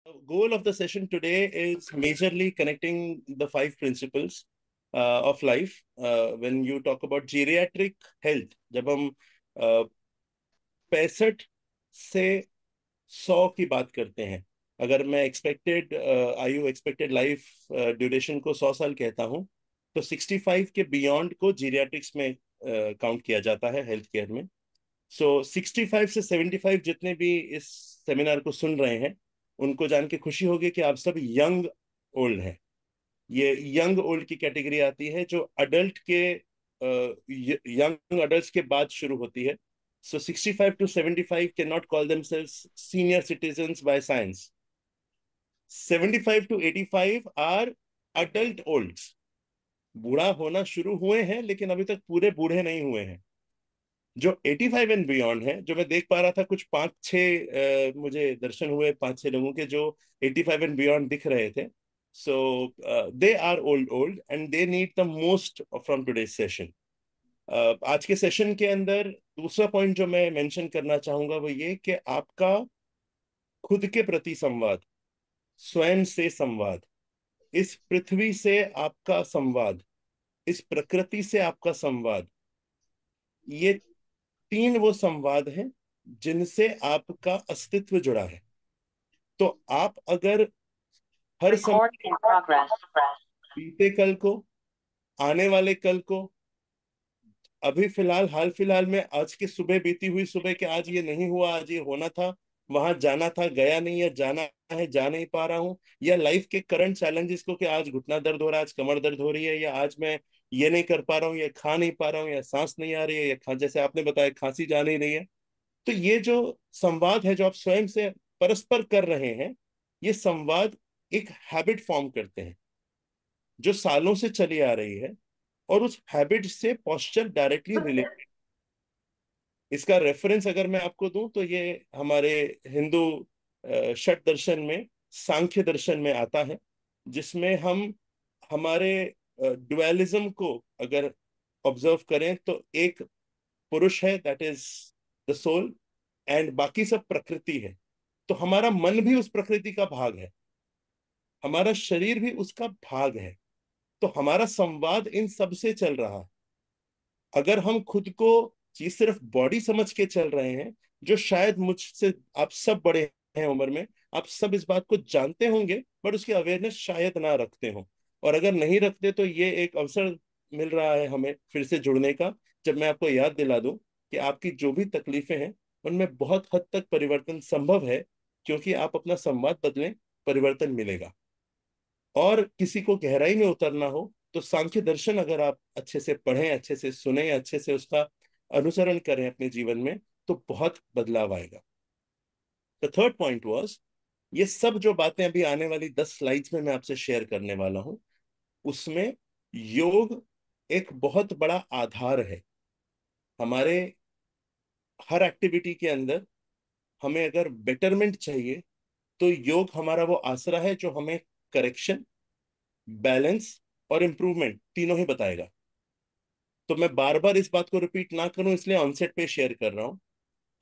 Goal of the session today is majorly connecting the five principles of life. When you talk about geriatric health, जब हम 65 से 100 की बात करते हैं, अगर मैं एक्सपेक्टेड लाइफ ड्यूरेशन को 100 साल कहता हूं, तो 65 के बियॉन्ड को जीरियाट्रिक्स में काउंट किया जाता है हेल्थ केयर में. सो 65 से 75 जितने भी इस सेमिनार को सुन रहे हैं, उनको जान के खुशी होगी कि आप सब यंग ओल्ड हैं. ये यंग ओल्ड की कैटेगरी आती है जो अडल्ट के यंग अडल्ट के बाद शुरू होती है. So 65 to 75 can not call themselves senior citizens by science. 75 to 85 are adult olds. बूढ़ा होना शुरू हुए हैं लेकिन अभी तक पूरे बूढ़े नहीं हुए हैं. जो 85 एंड बियॉन्ड है, जो मैं देख पा रहा था, कुछ 5-6 मुझे दर्शन हुए 5-6 लोगों के जो 85 एंड बियॉन्ड दिख रहे थे. So they are old old and they need the most from today session. आज के सेशन के अंदर दूसरा पॉइंट जो मैं मेंशन करना चाहूंगा वो ये कि आपका खुद के प्रति संवाद, स्वयं से संवाद, इस पृथ्वी से आपका संवाद, इस प्रकृति से आपका संवाद, ये 3 वो संवाद हैं जिनसे आपका अस्तित्व जुड़ा है. तो आप अगर हर समय बीते कल को, आने वाले कल को, अभी फिलहाल हाल फिलहाल में आज की सुबह बीती हुई सुबह के आज ये नहीं हुआ, आज ये होना था, वहां जाना था गया नहीं, या जाना है जा नहीं पा रहा हूं, या लाइफ के करंट चैलेंजेस को कि आज घुटना दर्द हो रहा है, आज कमर दर्द हो रही है, या आज मैं ये नहीं कर पा रहा हूँ, या खा नहीं पा रहा हूँ, या सांस नहीं आ रही है, या जैसे आपने बताया खांसी जा नहीं रही है. तो ये जो संवाद है जो आप स्वयं से परस्पर कर रहे हैं, ये संवाद एक हैबिट फॉर्म करते हैं जो सालों से चली आ रही है, और उस हैबिट से पोस्चर डायरेक्टली रिलेटेड. इसका रेफरेंस अगर मैं आपको दूं तो ये हमारे हिंदू षट दर्शन में, सांख्य दर्शन में आता है, जिसमें हम हमारे डुअलिज्म को अगर ऑब्जर्व करें तो एक पुरुष है, that is the soul, and बाकी सब प्रकृति है. तो हमारा मन भी उस प्रकृति का भाग है, हमारा शरीर भी उसका भाग है. तो हमारा संवाद इन सब से चल रहा है. अगर हम खुद को जी सिर्फ बॉडी समझ के चल रहे हैं, जो शायद मुझसे आप सब बड़े हैं उम्र में, आप सब इस बात को जानते होंगे, बट उसकी अवेयरनेस शायद ना रखते हो. और अगर नहीं रखते तो ये एक अवसर मिल रहा है हमें फिर से जुड़ने का, जब मैं आपको याद दिला दूं कि आपकी जो भी तकलीफें हैं उनमें बहुत हद तक परिवर्तन संभव है, क्योंकि आप अपना संवाद बदलें, परिवर्तन मिलेगा. और किसी को गहराई में उतरना हो तो सांख्य दर्शन अगर आप अच्छे से पढ़ें, अच्छे से सुने, अच्छे से उसका अनुसरण करें अपने जीवन में, तो बहुत बदलाव आएगा. द थर्ड पॉइंट वाज, ये सब जो बातें अभी आने वाली 10 स्लाइड्स में मैं आपसे शेयर करने वाला हूं, उसमें योग एक बहुत बड़ा आधार है. हमारे हर एक्टिविटी के अंदर हमें अगर बेटरमेंट चाहिए तो योग हमारा वो आसरा है जो हमें करेक्शन, बैलेंस और इम्प्रूवमेंट तीनों ही बताएगा. तो मैं बार बार इस बात को रिपीट ना करूं, इसलिए ऑनसेट पे शेयर कर रहा हूं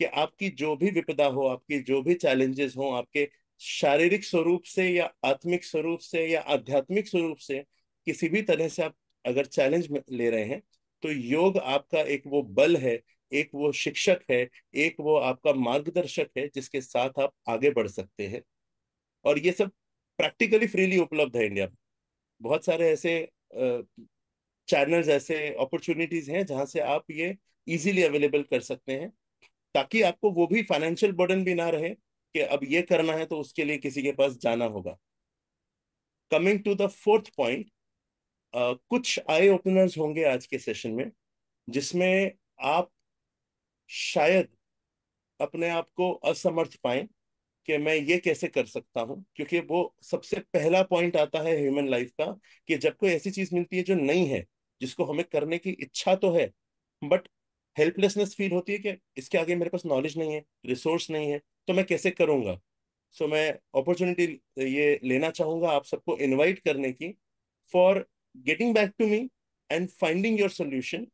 कि आपकी जो भी विपदा हो, आपकी जो भी चैलेंजेस हो, आपके शारीरिक स्वरूप से या आत्मिक स्वरूप से या आध्यात्मिक स्वरूप से, किसी भी तरह से आप अगर चैलेंज ले रहे हैं, तो योग आपका एक वो बल है, एक वो शिक्षक है, एक वो आपका मार्गदर्शक है जिसके साथ आप आगे बढ़ सकते हैं. और ये सब प्रैक्टिकली फ्रीली उपलब्ध है इंडिया में. बहुत सारे ऐसे चैनल्स, ऐसे अपॉर्चुनिटीज हैं जहां से आप ये इजीली अवेलेबल कर सकते हैं, ताकि आपको वो भी फाइनेंशियल बर्डन भी ना रहे कि अब ये करना है तो उसके लिए किसी के पास जाना होगा. Coming to the fourth point, कुछ आई ओपनर्स होंगे आज के सेशन में, जिसमें आप शायद अपने आप को असमर्थ पाएं कि मैं ये कैसे कर सकता हूं, क्योंकि वो सबसे पहला पॉइंट आता है ह्यूमन लाइफ का, कि जब कोई ऐसी चीज मिलती है जो नहीं है, जिसको हमें करने की इच्छा तो है, बट हेल्पलेसनेस फील होती है कि इसके आगे मेरे पास नॉलेज नहीं है, रिसोर्स नहीं है, तो मैं कैसे करूंगा. सो मैं अपॉर्चुनिटी ये लेना चाहूंगा आप सबको इनवाइट करने की, for getting back to me and finding your solution,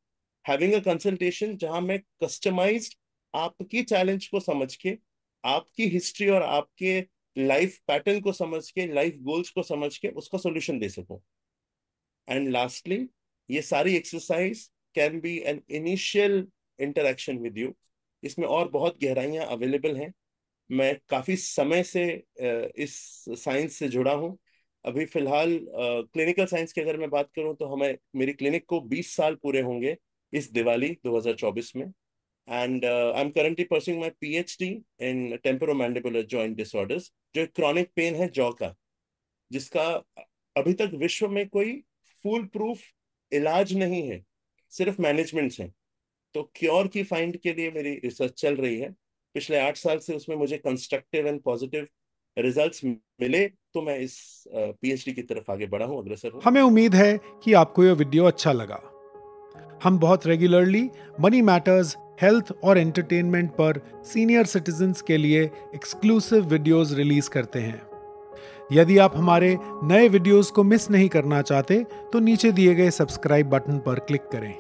having a consultation जहां मैं कस्टमाइज्ड आपकी चैलेंज को समझ के, आपकी हिस्ट्री और आपके लाइफ पैटर्न को समझ के, लाइफ गोल्स को समझ के उसका सॉल्यूशन दे सकूं। एंड लास्टली, ये सारी exercise can be an initial interaction with you. इसमें और बहुत गहराइयां अवेलेबल हैं। मैं काफी समय से इस साइंस से जुड़ा हूं। अभी फिलहाल क्लिनिकल साइंस की अगर मैं बात करूं तो हमें, मेरी क्लिनिक को 20 साल पूरे होंगे इस दिवाली 2024 में। And I am currently pursuing my PhD in temporomandibular joint disorders, जो एक क्रॉनिक पेन है जॉ का, जिसका अभी तक विश्व में कोई फुल प्रूफ इलाज नहीं है, सिर्फ मैनेजमेंट्स हैं। तो क्योर की फाइंड के लिए मेरी रिसर्च चल रही है। पिछले 8 साल से उसमें मुझे कंस्ट्रक्टिव एंड पॉजिटिव रिजल्ट्स मिले, तो मैं इस पीएचडी की तरफ आगे बढ़ा हूँ, अग्रसर हूँ। हमें उम्मीद है कि आपको यह वीडियो अच्छा लगा। हम बहुत रेगुलरली मनी मैटर्स, हेल्थ और एंटरटेनमेंट पर सीनियर सिटीजन्स के लिए एक्सक्लूसिव वीडियोस रिलीज करते हैं। यदि आप हमारे नए वीडियोस को मिस नहीं करना चाहते तो नीचे दिए गए सब्सक्राइब बटन पर क्लिक करें।